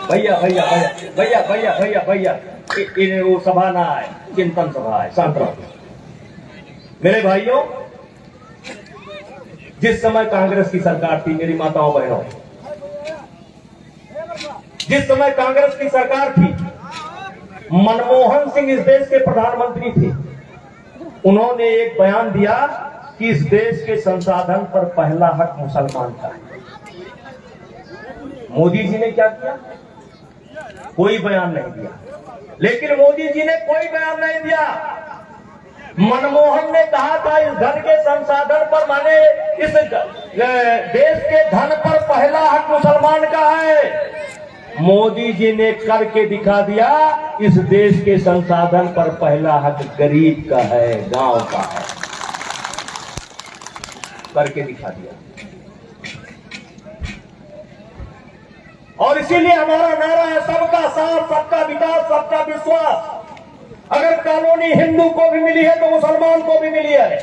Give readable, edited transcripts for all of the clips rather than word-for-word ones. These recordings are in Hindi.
भैया भैया भैया भैया भैया भैया भैया वो सभा ना है, चिंतन सभा है, शांत रहो। मेरे भाइयों, जिस समय कांग्रेस की सरकार थी, मेरी माताओं बहनों, जिस समय कांग्रेस की सरकार थी, मनमोहन सिंह इस देश के प्रधानमंत्री थे। उन्होंने एक बयान दिया कि इस देश के संसाधन पर पहला हक मुसलमान का है। मोदी जी ने क्या किया? कोई बयान नहीं दिया। लेकिन मोदी जी ने कोई बयान नहीं दिया। मनमोहन ने कहा था इस धन के संसाधन पर, माने इस देश के धन पर पहला हक मुसलमान का है। मोदी जी ने करके दिखा दिया, इस देश के संसाधन पर पहला हक गरीब का है, गांव का है। करके दिखा दिया। और इसीलिए हमारा नारा है सबका साथ, सबका विकास, सबका विश्वास। अगर कॉलोनी हिंदू को भी मिली है तो मुसलमान को भी मिली है।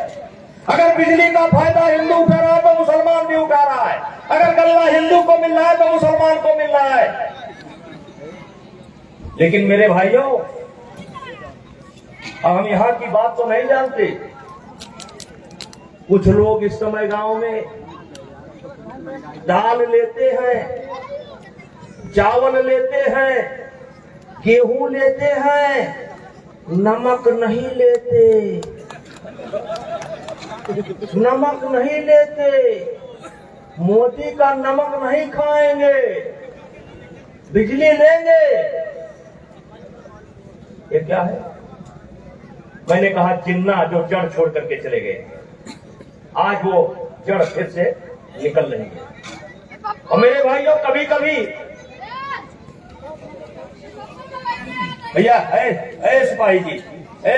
अगर बिजली का फायदा हिंदू उठा रहा है तो मुसलमान भी उठा रहा है। अगर गल्ला हिंदू को मिल रहा है तो मुसलमान को मिल रहा है। लेकिन मेरे भाइयों, हम यहां की बात तो नहीं जानते। कुछ लोग इस समय गांव में दाल लेते हैं, चावल लेते हैं, गेहूं लेते हैं, नमक नहीं लेते। नमक नहीं लेते, मोदी का नमक नहीं खाएंगे, बिजली लेंगे। ये क्या है? मैंने कहा जिन्ना जो जड़ छोड़ करके चले गए, आज वो जड़ फिर से निकल रही है। और मेरे भाइयों, कभी कभी भैया है सिपाही जी,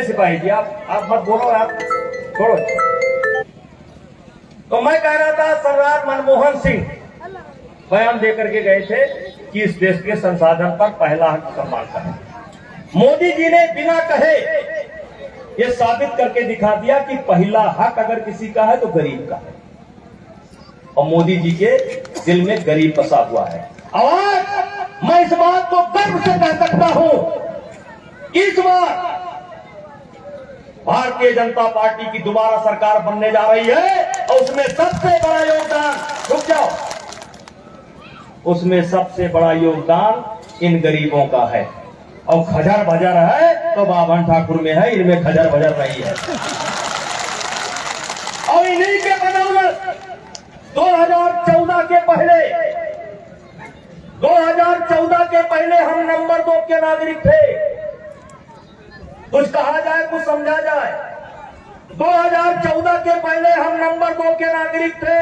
सिपाही जी आप मत बोलो, आप छोड़ो। तो मैं कह रहा था, सरदार मनमोहन सिंह बयान देकर के गए थे कि इस देश के संसाधन पर पहला हक मुसलमान का है। मोदी जी ने बिना कहे ये साबित करके दिखा दिया कि पहला हक अगर किसी का है तो गरीब का है। और मोदी जी के दिल में गरीब बसा हुआ है। और मैं इस बात को गर्व से कह सकता हूं, इस बार भारतीय जनता पार्टी की दोबारा सरकार बनने जा रही है और उसमें सबसे बड़ा योगदान, रुक जाओ, उसमें सबसे बड़ा योगदान इन गरीबों का है। और खजर भजर है तो बावन ठाकुर में है, इनमें खजर भजर नहीं है। और इन्हीं के बदौलत 2014 के पहले हम नंबर 2 के नागरिक थे। कुछ कहा जाए, कुछ समझा जाए, 2014 के पहले हम नंबर 2 के नागरिक थे।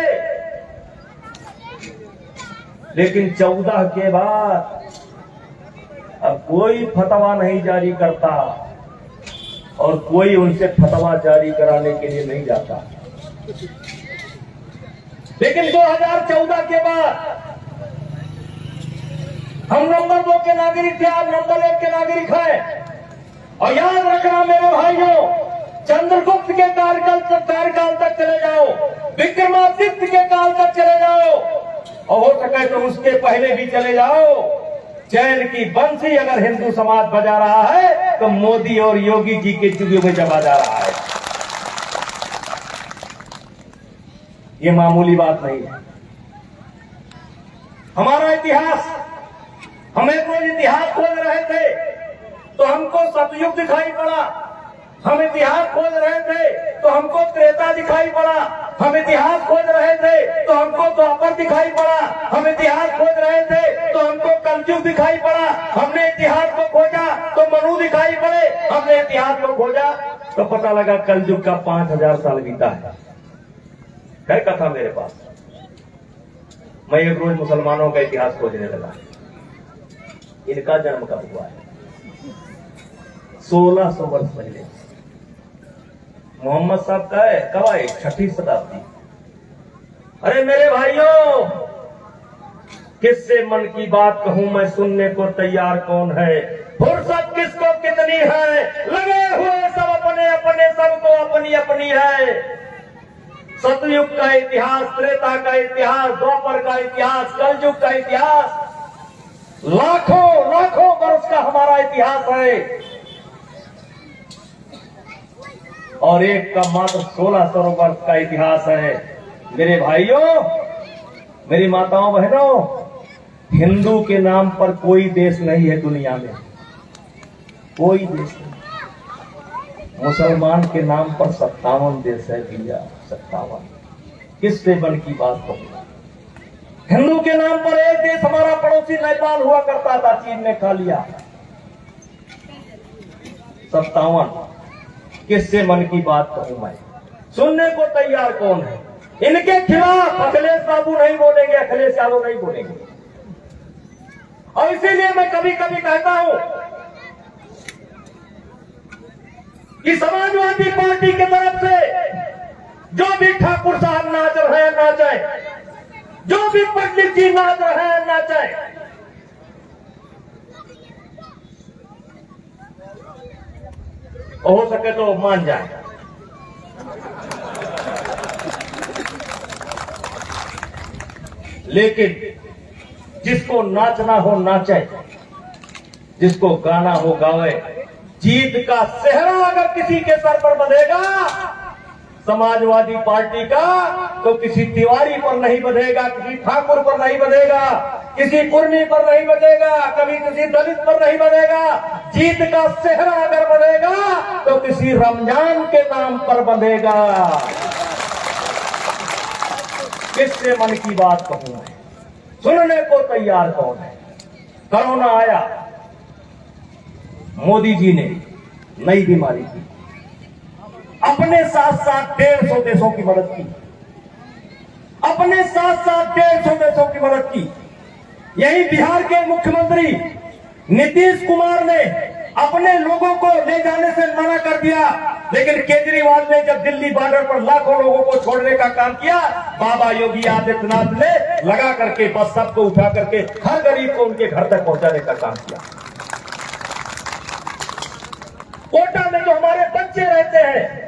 लेकिन 14 के बाद अब कोई फतवा नहीं जारी करता और कोई उनसे फतवा जारी कराने के लिए नहीं जाता। लेकिन 2014 के बाद हम नंबर 2 के नागरिक थे, आज नंबर 1 के नागरिक हैं। और याद रखना मेरे भाइयों, चंद्रगुप्त के कार्यकाल तक चले जाओ, विक्रमादित्य के काल तक चले जाओ, और हो सके तो उसके पहले भी चले जाओ। चैन की बंसी अगर हिंदू समाज बजा रहा है तो मोदी और योगी जी के चुगे में जमा जा रहा है। ये मामूली बात नहीं है। हमारा इतिहास, हमें कोई इतिहास खोज रहे थे तो हमको सतयुग दिखाई पड़ा। हम इतिहास खोज रहे थे तो हमको त्रेता दिखाई पड़ा। हम इतिहास खोज रहे थे तो हमको द्वापर दिखाई पड़ा। हम इतिहास खोज रहे थे तो हमको कलयुग दिखाई पड़ा। हमने इतिहास को खोजा तो मनु दिखाई पड़े। हमने इतिहास को खोजा तो पता लगा कलयुग का 5000 साल बीता है कथा मेरे पास। मैं एक रोज मुसलमानों का इतिहास खोजने लगा। इनका जन्म कब हुआ है? 1600 वर्ष पहले। मोहम्मद साहब का है कब आए? 6वीं शताब्दी। अरे मेरे भाइयों, किससे मन की बात कहूं मैं, सुनने को तैयार कौन है? फुर्सत किसको कितनी है, लगे हुए सब अपने अपने, सबको अपनी अपनी है। सतयुग का इतिहास, त्रेता का इतिहास, द्वापर का इतिहास, कलयुग का इतिहास लाखों लाखों वर्ष का हमारा इतिहास है और एक का मात्र 1600 वर्ष का इतिहास है। मेरे भाइयों, मेरी माताओं बहनों, हिंदू के नाम पर कोई देश नहीं है दुनिया में, कोई देश नहीं। मुसलमान के नाम पर 57 देश है भैया, 57। किससे बन की बात कहूंगा। हिंदू के नाम पर एक देश हमारा पड़ोसी नेपाल हुआ करता था, चीन ने खा लिया। 57। किससे मन की बात कहूं मैं। सुनने को तैयार कौन है? इनके खिलाफ अखिलेश बाबू नहीं बोलेंगे, अखिलेश यादव नहीं बोलेंगे। और इसीलिए मैं कभी कभी कहता हूं कि समाजवादी पार्टी की तरफ से जो भी ठाकुर साहब नाच रहे हैं नाचे, जो भी पंडित जी नाच रहे हैं नाचे, हो सके तो मान जाए। लेकिन जिसको नाचना हो नाचे, जिसको गाना हो गावे। जीत का सेहरा अगर किसी के सर पर बंधेगा समाजवादी पार्टी का, तो किसी तिवारी पर नहीं बंधेगा, किसी ठाकुर पर नहीं बंधेगा, किसी कुर्मी पर नहीं बंधेगा, कभी किसी दलित पर नहीं बंधेगा। जीत का सेहरा अगर बंधेगा तो किसी रमजान के नाम पर बंधेगा। किससे मन की बात कहूं मैं। सुनने को तैयार कौन है। कोरोना आया, मोदी जी ने नई बीमारी की, अपने साथ साथ 150 देशों की मदद की, अपने साथ साथ 150 देशों की मदद की। यही बिहार के मुख्यमंत्री नीतीश कुमार ने अपने लोगों को ले जाने से मना कर दिया, लेकिन केजरीवाल ने जब दिल्ली बॉर्डर पर लाखों लोगों को छोड़ने का काम किया, बाबा योगी आदित्यनाथ ने लगा करके बस सबको उठा करके हर गरीब को उनके घर तक पहुंचाने का काम किया। कोटा में जो हमारे बच्चे रहते हैं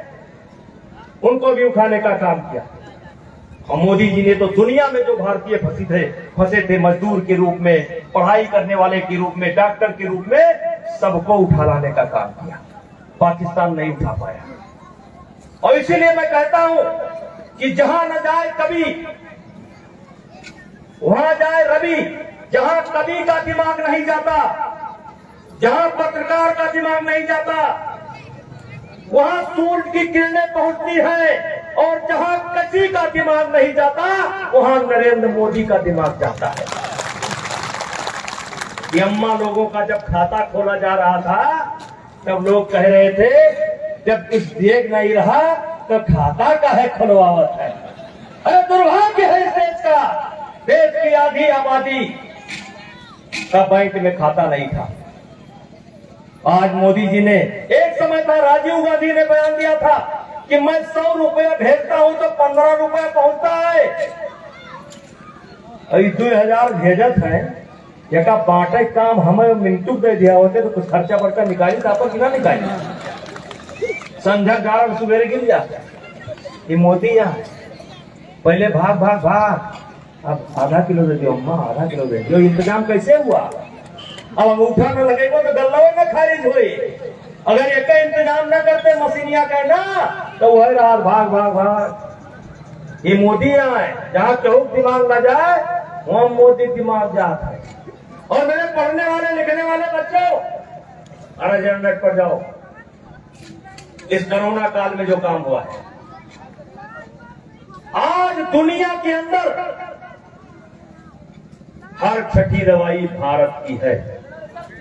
उनको भी उठाने का काम किया। और मोदी जी ने तो दुनिया में जो भारतीय फंसे थे मजदूर के रूप में, पढ़ाई करने वाले के रूप में, डॉक्टर के रूप में, सबको उठा लाने का काम किया। पाकिस्तान नहीं उठा पाया। और इसीलिए मैं कहता हूं कि जहां न जाए कवि वहां जाए रवि। जहां कवि का दिमाग नहीं जाता, जहां पत्रकार का दिमाग नहीं जाता, वहां सूरज की किरणें पहुंचती है। और जहां किसी का दिमाग नहीं जाता वहां नरेंद्र मोदी का दिमाग जाता है। ये अम्मा लोगों का जब खाता खोला जा रहा था तब लोग कह रहे थे जब कुछ देख नहीं रहा तो खाता काहे खुलवावत है। अरे दुर्भाग्य है इस देश का। देश की आधी आबादी का बैंक में खाता नहीं था। आज मोदी जी ने, एक समय था राजीव गांधी ने बयान दिया था कि मैं 100 रुपया भेजता हूं तो 15 रुपया पहुंचता है। अभी 2000 भेजत है, एक बांटे काम हमें मिनटू दे दिया होते तो कुछ खर्चा वर्चा निकाली था पर कितना निकाली। संध्या 11 सुबह गिर जाता। ये मोदी यहाँ पहले भाग भाग भाग, अब आधा किलो दे दियो अम्मा, आधा किलो दे दियो। इंतजाम कैसे हुआ? अब अंगूठा में लगेगा तो गल्ला में खारिज हुई। अगर एक इंतजाम न करते मशीनिया का ना तो वही रात भाग भाग भाग। ये मोदी यहाँ है, जहाँ चौक दिमाग न जाए वहां मोदी दिमाग जाता है। और मेरे पढ़ने वाले लिखने वाले बच्चों, अरे जनरेट पर जाओ। इस कोरोना काल में जो काम हुआ है, आज दुनिया के अंदर हर छठी दवाई भारत की है।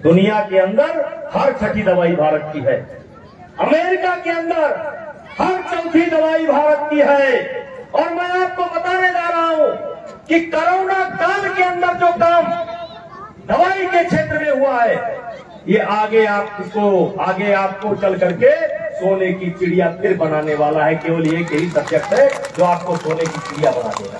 दुनिया के अंदर हर छठी दवाई भारत की है। अमेरिका के अंदर हर चौथी दवाई भारत की है। और मैं आपको बताने जा रहा हूं कि कोरोना काल के अंदर जो काम दवाई के क्षेत्र में हुआ है, ये आगे आपको चल करके सोने की चिड़िया फिर बनाने वाला है। केवल एक यही सब्जेक्ट है जो आपको सोने की चिड़िया बना देगा।